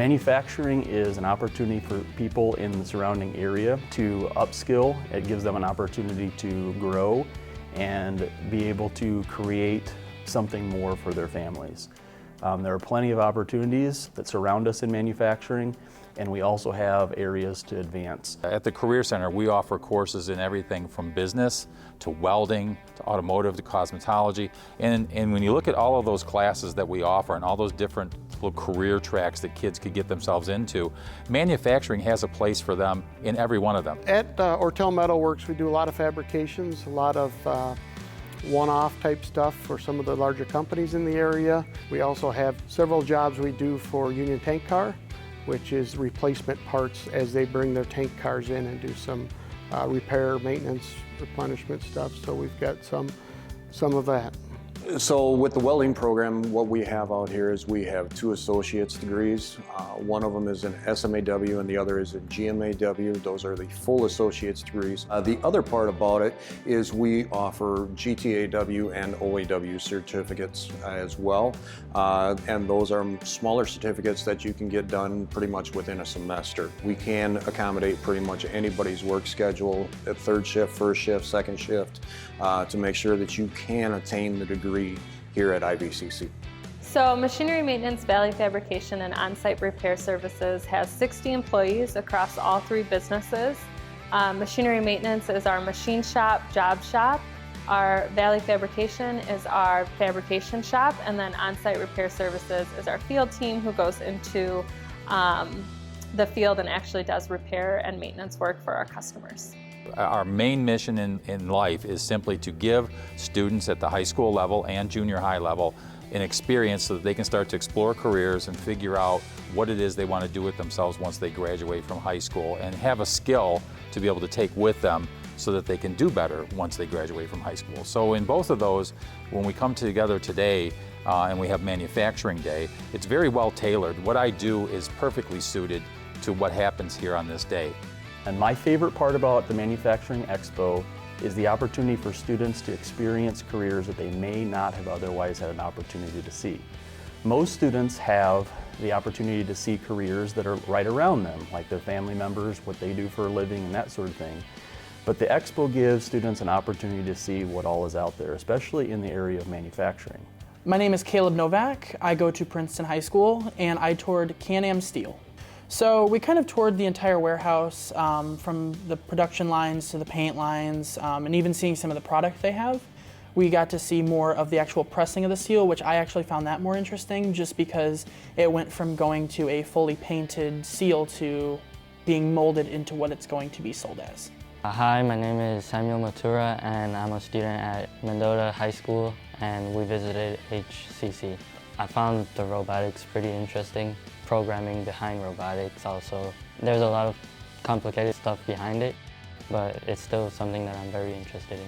Manufacturing is an opportunity for people in the surrounding area to upskill. It gives them an opportunity to grow and be able to create something more for their families. There are plenty of opportunities that surround us in manufacturing, and we also have areas to advance. At the Career Center, we offer courses in everything from business to welding to automotive to cosmetology. And when you look at all of those classes that we offer and all those different little career tracks that kids could get themselves into, manufacturing has a place for them in every one of them. At Ortel Metalworks, we do a lot of fabrications, a lot of one-off type stuff for some of the larger companies in the area. We also have several jobs we do for Union Tank Car, which is replacement parts as they bring their tank cars in and do some repair, maintenance, replenishment stuff. So we've got some of that. So with the welding program, what we have out here is we have 2 associate's degrees. One of them is in SMAW and the other is in GMAW. Those are the full associate's degrees. The other part about it is we offer GTAW and OAW certificates as well. And those are smaller certificates that you can get done pretty much within a semester. We can accommodate pretty much anybody's work schedule at 3rd shift, 1st shift, 2nd shift to make sure that you can attain the degree here at IVCC. So Machinery Maintenance, Valley Fabrication, and On-Site Repair Services has 60 employees across all 3 businesses. Machinery Maintenance is our machine shop, job shop. Our Valley Fabrication is our fabrication shop, and then On-Site Repair Services is our field team who goes into the field and actually does repair and maintenance work for our customers. Our main mission in life is simply to give students at the high school level and junior high level an experience so that they can start to explore careers and figure out what it is they want to do with themselves once they graduate from high school, and have a skill to be able to take with them so that they can do better once they graduate from high school. So in both of those, when we come together today and we have Manufacturing Day, it's very well tailored. What I do is perfectly suited to what happens here on this day. And my favorite part about the Manufacturing Expo is the opportunity for students to experience careers that they may not have otherwise had an opportunity to see. Most students have the opportunity to see careers that are right around them, like their family members, what they do for a living, and that sort of thing. But the Expo gives students an opportunity to see what all is out there, especially in the area of manufacturing. My name is Caleb Novak. I go to Princeton High School, and I toured Can-Am Steel. So we kind of toured the entire warehouse, from the production lines to the paint lines, and even seeing some of the product they have. We got to see more of the actual pressing of the steel, which I actually found that more interesting just because it went from going to a fully painted seal to being molded into what it's going to be sold as. Hi, my name is Samuel Matura, and I'm a student at Mendota High School, and we visited HCC. I found the robotics pretty interesting. Programming behind robotics also. There's a lot of complicated stuff behind it, but it's still something that I'm very interested in.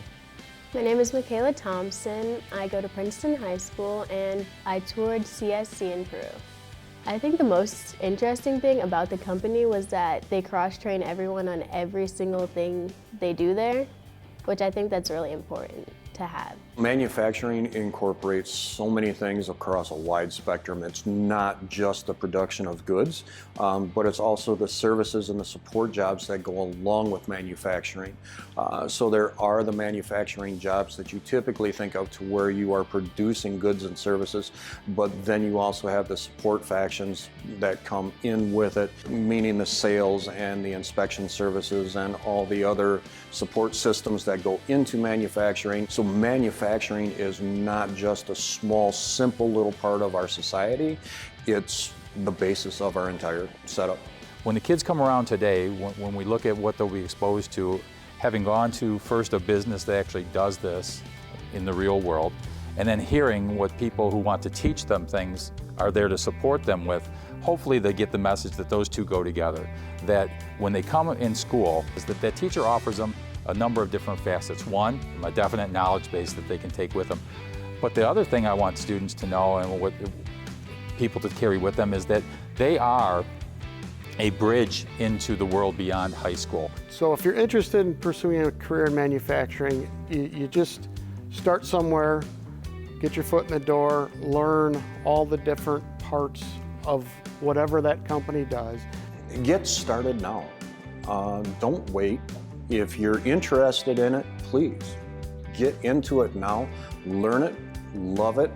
My name is Michaela Thompson. I go to Princeton High School and I toured CSC in Peru. I think the most interesting thing about the company was that they cross-train everyone on every single thing they do there, which I think that's really important to have. Manufacturing incorporates so many things across a wide spectrum. It's not just the production of goods, but it's also the services and the support jobs that go along with manufacturing. So there are the manufacturing jobs that you typically think of to where you are producing goods and services, but then you also have the support factions that come in with it, meaning the sales and the inspection services and all the other support systems that go into manufacturing. So manufacturing is not just a small, simple little part of our society. It's the basis of our entire setup. When the kids come around today, when we look at what they'll be exposed to, having gone to first a business that actually does this in the real world, and then hearing what people who want to teach them things are there to support them with, hopefully they get the message that those two go together. That when they come in school, is that that teacher offers them a number of different facets. One, a definite knowledge base that they can take with them. But the other thing I want students to know and what people to carry with them is that they are a bridge into the world beyond high school. So if you're interested in pursuing a career in manufacturing, you just start somewhere, get your foot in the door, learn all the different parts of whatever that company does. Get started now. Don't wait. If you're interested in it, please get into it now. Learn it, love it,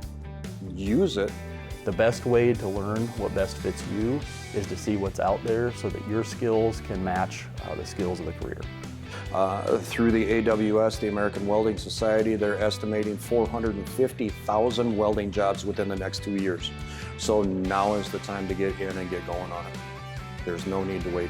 use it. The best way to learn what best fits you is to see what's out there so that your skills can match the skills of the career. Through the AWS, the American Welding Society, they're estimating 450,000 welding jobs within the next 2 years. So now is the time to get in and get going on it. There's no need to wait.